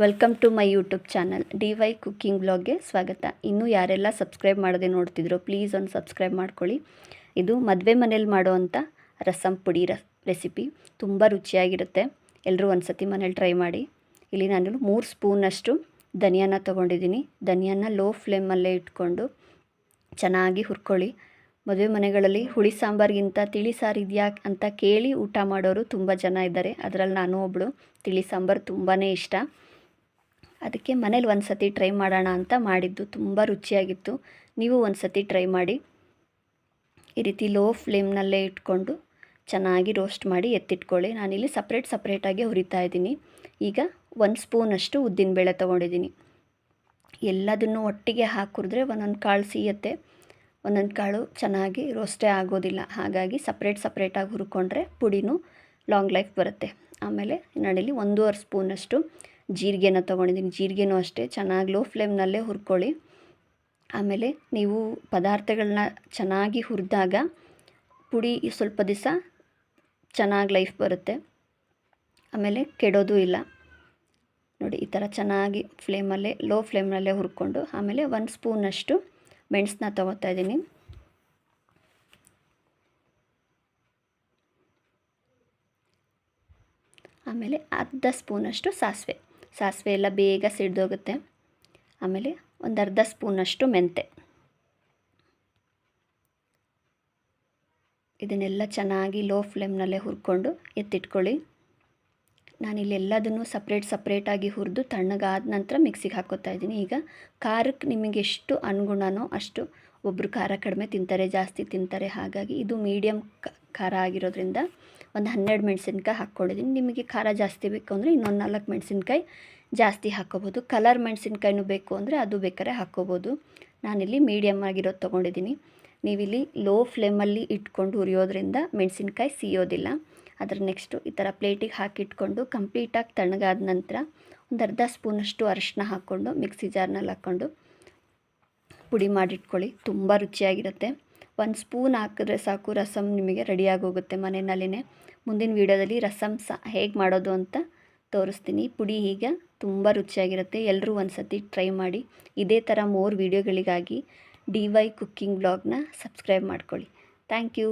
Welcome to my YouTube channel DY cooking ಬ್ಲಾಗ್ಗೆ ಸ್ವಾಗತ. ಇನ್ನೂ ಯಾರೆಲ್ಲ ಸಬ್ಸ್ಕ್ರೈಬ್ ಮಾಡದೆ ನೋಡ್ತಿದ್ರು ಪ್ಲೀಸ್ ಒಂದು ಸಬ್ಸ್ಕ್ರೈಬ್ ಮಾಡ್ಕೊಳ್ಳಿ. ಇದು ಮದುವೆ ಮನೇಲಿ ಮಾಡೋವಂಥ ರಸಂ ಪುಡಿ ರೆಸಿಪಿ ತುಂಬ ರುಚಿಯಾಗಿರುತ್ತೆ. ಎಲ್ಲರೂ ಒಂದು ಸತಿ ಮನೇಲಿ ಟ್ರೈ ಮಾಡಿ. ಇಲ್ಲಿ ನಾನು 3 ಸ್ಪೂನಷ್ಟು ಧನಿಯಾನ ತೊಗೊಂಡಿದ್ದೀನಿ. ಧನಿಯಾನ ಲೋ ಫ್ಲೇಮಲ್ಲೇ ಇಟ್ಕೊಂಡು ಚೆನ್ನಾಗಿ ಹುರ್ಕೊಳ್ಳಿ. ಮದುವೆ ಮನೆಗಳಲ್ಲಿ ಹುಳಿ ಸಾಂಬಾರಿಗಿಂತ ತಿಳಿ ಸಾರು ಇದೆಯಾ ಅಂತ ಕೇಳಿ ಊಟ ಮಾಡೋರು ತುಂಬ ಜನ ಇದ್ದಾರೆ. ಅದರಲ್ಲಿ ನಾನು ಒಬ್ಬಳು. ತಿಳಿ ಸಾಂಬಾರು ತುಂಬಾ ಇಷ್ಟ. ಅದಕ್ಕೆ ಮನೇಲಿ ಒಂದು ಸತಿ ಟ್ರೈ ಮಾಡೋಣ ಅಂತ ಮಾಡಿದ್ದು. ತುಂಬ ರುಚಿಯಾಗಿತ್ತು. ನೀವು ಒಂದು ಸತಿ ಟ್ರೈ ಮಾಡಿ. ಈ ರೀತಿ ಲೋ ಫ್ಲೇಮ್ನಲ್ಲೇ ಇಟ್ಕೊಂಡು ಚೆನ್ನಾಗಿ ರೋಸ್ಟ್ ಮಾಡಿ ಎತ್ತಿಟ್ಕೊಳ್ಳಿ. ನಾನಿಲ್ಲಿ ಸಪ್ರೇಟಾಗಿ ಹುರಿತಾ ಇದ್ದೀನಿ. ಈಗ 1 ಸ್ಪೂನಷ್ಟು ಉದ್ದಿನಬೇಳೆ ತೊಗೊಂಡಿದ್ದೀನಿ. ಎಲ್ಲದನ್ನು ಒಟ್ಟಿಗೆ ಹಾಕಿದ್ರೆ ಒಂದೊಂದು ಕಾಳು ಸಿಗುತ್ತೆ, ಒಂದೊಂದು ಕಾಳು ಚೆನ್ನಾಗಿ ರೋಸ್ಟೇ ಆಗೋದಿಲ್ಲ. ಹಾಗಾಗಿ ಸಪ್ರೇಟಾಗಿ ಹುರ್ಕೊಂಡ್ರೆ ಪುಡಿನೂ ಲಾಂಗ್ ಲೈಫ್ ಬರುತ್ತೆ. ಆಮೇಲೆ ನಾನಿಲ್ಲಿ 1.5 ಸ್ಪೂನಷ್ಟು ಜೀರಿಗೆನ ತೊಗೊಂಡಿದ್ದೀನಿ. ಜೀರಿಗೆನೂ ಅಷ್ಟೇ ಚೆನ್ನಾಗಿ ಲೋ ಫ್ಲೇಮ್ನಲ್ಲೇ ಹುರ್ಕೊಳ್ಳಿ. ಆಮೇಲೆ ನೀವು ಪದಾರ್ಥಗಳನ್ನ ಚೆನ್ನಾಗಿ ಹುರಿದಾಗ ಪುಡಿ ಸ್ವಲ್ಪ ದಿವಸ ಚೆನ್ನಾಗಿ ಲೈಫ್ ಬರುತ್ತೆ, ಆಮೇಲೆ ಕೆಡೋದು ಇಲ್ಲ. ನೋಡಿ, ಈ ಥರ ಚೆನ್ನಾಗಿ ಲೋ ಫ್ಲೇಮ್ನಲ್ಲೇ ಹುರ್ಕೊಂಡು ಆಮೇಲೆ 1 ಸ್ಪೂನಷ್ಟು ಮೆಣಸನ್ನ ತೊಗೋತಾ ಇದ್ದೀನಿ. ಆಮೇಲೆ ಅರ್ಧ ಸ್ಪೂನಷ್ಟು ಸಾಸಿವೆ ಎಲ್ಲ ಬೇಗ ಸಿಡ್ದೋಗುತ್ತೆ. ಆಮೇಲೆ ಒಂದು ಅರ್ಧ ಸ್ಪೂನಷ್ಟು ಮೆಂತೆ. ಇದನ್ನೆಲ್ಲ ಚೆನ್ನಾಗಿ ಲೋ ಫ್ಲೇಮ್ನಲ್ಲೇ ಹುರ್ಕೊಂಡು ಎತ್ತಿಟ್ಕೊಳ್ಳಿ. ನಾನಿಲ್ಲಿ ಎಲ್ಲದನ್ನು ಸಪ್ರೇಟಾಗಿ ಹುರಿದು ತಣ್ಣಗಾದ ನಂತರ ಮಿಕ್ಸಿಗೆ ಹಾಕ್ಕೋತಾ ಇದ್ದೀನಿ. ಈಗ ಖಾರಕ್ಕೆ ನಿಮಗೆ ಎಷ್ಟು ಅನುಗುಣನೋ ಅಷ್ಟು. ಒಬ್ಬರು ಖಾರ ಕಡಿಮೆ ತಿಂತಾರೆ, ಜಾಸ್ತಿ ತಿಂತಾರೆ. ಹಾಗಾಗಿ ಇದು ಮೀಡಿಯಮ್ ಖಾರ ಆಗಿರೋದ್ರಿಂದ ಒಂದು 12 ಮೆಣಸಿನ್ಕಾಯಿ ಹಾಕ್ಕೊಂಡಿದ್ದೀನಿ. ನಿಮಗೆ ಖಾರ ಜಾಸ್ತಿ ಬೇಕು ಅಂದರೆ ಇನ್ನೊಂದು 4 ಮೆಣಸಿನ್ಕಾಯಿ ಜಾಸ್ತಿ ಹಾಕ್ಕೋಬೋದು. ಕಲರ್ ಮೆಣಸಿನ್ಕಾಯಿನೂ ಬೇಕು ಅಂದರೆ ಅದು ಬೇಕಾದ್ರೆ ಹಾಕ್ಕೋಬೋದು. ನಾನಿಲ್ಲಿ ಮೀಡಿಯಮ್ ಆಗಿರೋದು ತೊಗೊಂಡಿದ್ದೀನಿ. ನೀವಿಲ್ಲಿ ಲೋ ಫ್ಲೇಮಲ್ಲಿ ಇಟ್ಕೊಂಡು ಹುರಿಯೋದ್ರಿಂದ ಮೆಣಸಿನ್ಕಾಯಿ ಸಿಯೋದಿಲ್ಲ. ಅದರ ನೆಕ್ಸ್ಟು ಈ ಥರ ಪ್ಲೇಟಿಗೆ ಹಾಕಿಟ್ಕೊಂಡು ಕಂಪ್ಲೀಟಾಗಿ ತಣ್ಣಗಾದ ನಂತರ ಒಂದು ಅರ್ಧ ಸ್ಪೂನಷ್ಟು ಅರಿಶಿನ ಹಾಕ್ಕೊಂಡು ಮಿಕ್ಸಿ ಜಾರ್ನಲ್ಲಿ ಹಾಕ್ಕೊಂಡು ಪುಡಿ ಮಾಡಿಟ್ಕೊಳ್ಳಿ. ತುಂಬ ರುಚಿಯಾಗಿರುತ್ತೆ. 1 ಸ್ಪೂನ್ ಹಾಕಿದ್ರೆ ಸಾಕು, ರಸಮ್ ನಿಮಗೆ ರೆಡಿಯಾಗೋಗುತ್ತೆ ಮನೆಯಲ್ಲಿನೇ. ಮುಂದಿನ ವೀಡಿಯೋದಲ್ಲಿ ರಸಮ್ ಹೇಗೆ ಮಾಡೋದು ಅಂತ ತೋರಿಸ್ತೀನಿ. ಪುಡಿ ಈಗ ತುಂಬ ರುಚಿಯಾಗಿರುತ್ತೆ. ಎಲ್ಲರೂ ಒಂದು ಸತಿ ಟ್ರೈ ಮಾಡಿ. ಇದೇ ಥರ ಮೋರ್ ವೀಡಿಯೋಗಳಿಗಾಗಿ DY ಕುಕ್ಕಿಂಗ್ ಬ್ಲಾಗ್ನ ಸಬ್ಸ್ಕ್ರೈಬ್ ಮಾಡ್ಕೊಳ್ಳಿ. Thank you.